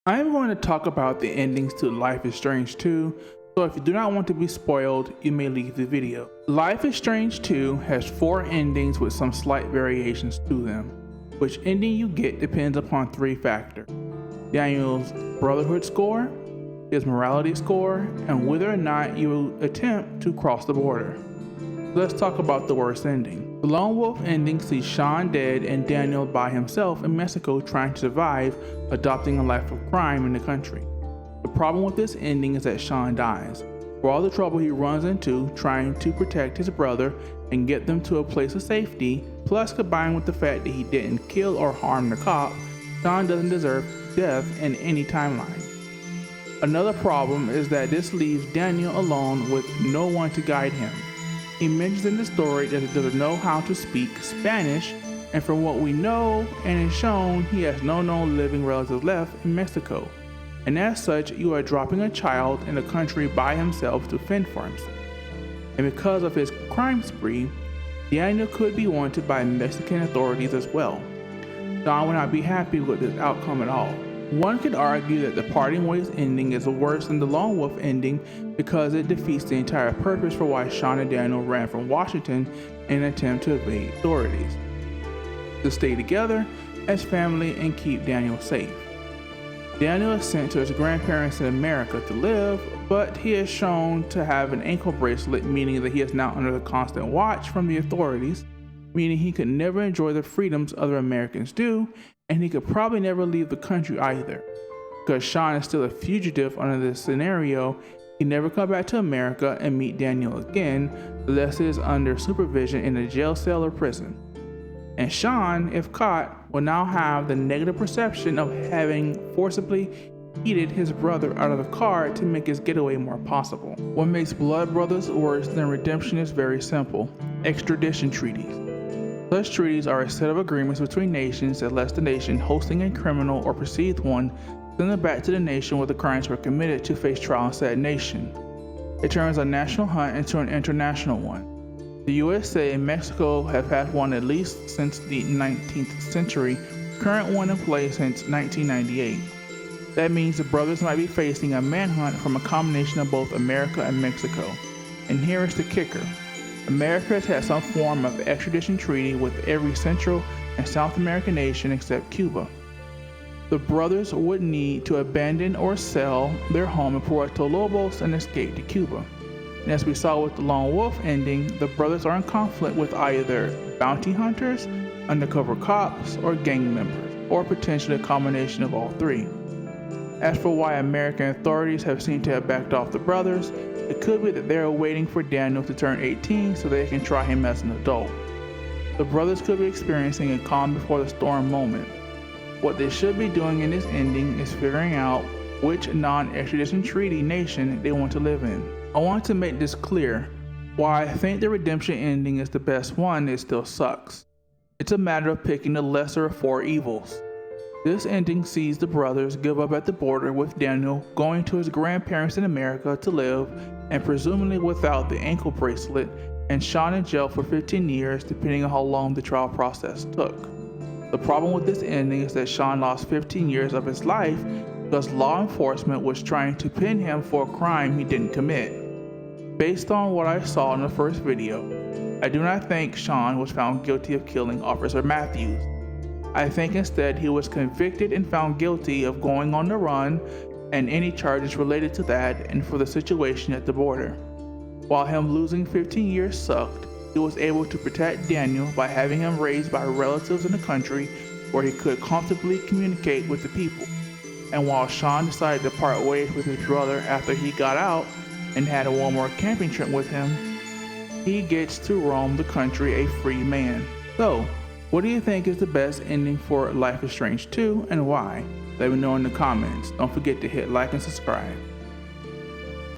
I am going to talk about the endings to Life is Strange 2, so if you do not want to be spoiled, you may leave the video. Life is Strange 2 has 4 endings with some slight variations to them. Which ending you get depends upon 3 factors: Daniel's brotherhood score, his morality score, and whether or not you will attempt to cross the border. Let's talk about the worst ending. The Lone Wolf ending sees Sean dead and Daniel by himself in Mexico trying to survive, adopting a life of crime in the country. The problem with this ending is that Sean dies. For all the trouble he runs into trying to protect his brother and get them to a place of safety, plus combined with the fact that he didn't kill or harm the cop, Sean doesn't deserve death in any timeline. Another problem is that this leaves Daniel alone with no one to guide him. He mentions in the story that he doesn't know how to speak Spanish, and from what we know and is shown, he has no known living relatives left in Mexico. And as such, you are dropping a child in a country by himself to fend for himself. And because of his crime spree, Daniel could be wanted by Mexican authorities as well. Sean would not be happy with this outcome at all. One could argue that the Parting Ways ending is worse than the Lone Wolf ending because it defeats the entire purpose for why Sean and Daniel ran from Washington in an attempt to evade authorities: to stay together as family and keep Daniel safe. Daniel is sent to his grandparents in America to live, but he is shown to have an ankle bracelet, meaning that he is now under the constant watch from the authorities, meaning he could never enjoy the freedoms other Americans do, and he could probably never leave the country either. Because Sean is still a fugitive under this scenario, he never come back to America and meet Daniel again, unless it is under supervision in a jail cell or prison. And Sean, if caught, will now have the negative perception of having forcibly yeeted his brother out of the car to make his getaway more possible. What makes blood brothers worse than redemption is very simple: extradition treaties. Such treaties are a set of agreements between nations that lets the nation hosting a criminal or perceived one send them back to the nation where the crimes were committed to face trial in said nation. It turns a national hunt into an international one. The USA and Mexico have had one at least since the 19th century, current one in place since 1998. That means the brothers might be facing a manhunt from a combination of both America and Mexico. And here is the kicker: America has had some form of extradition treaty with every Central and South American nation except Cuba. The brothers would need to abandon or sell their home in Puerto Lobos and escape to Cuba. And as we saw with the Lone Wolf ending, the brothers are in conflict with either bounty hunters, undercover cops, or gang members, or potentially a combination of all 3. As for why American authorities have seemed to have backed off the brothers, it could be that they are waiting for Daniel to turn 18 so they can try him as an adult. The brothers could be experiencing a calm before the storm moment. What they should be doing in this ending is figuring out which non-extradition treaty nation they want to live in. I want to make this clear: while I think the redemption ending is the best one, it still sucks. It's a matter of picking the lesser of 4 evils. This ending sees the brothers give up at the border, with Daniel going to his grandparents in America to live, and presumably without the ankle bracelet, and Sean in jail for 15 years depending on how long the trial process took. The problem with this ending is that Sean lost 15 years of his life because law enforcement was trying to pin him for a crime he didn't commit. Based on what I saw in the first video, I do not think Sean was found guilty of killing Officer Matthews. I think instead he was convicted and found guilty of going on the run and any charges related to that and for the situation at the border. While him losing 15 years sucked, he was able to protect Daniel by having him raised by relatives in the country where he could comfortably communicate with the people. And while Sean decided to part ways with his brother after he got out and had one more camping trip with him, he gets to roam the country a free man. So, what do you think is the best ending for Life is Strange 2 and why? Let me know in the comments. Don't forget to hit like and subscribe.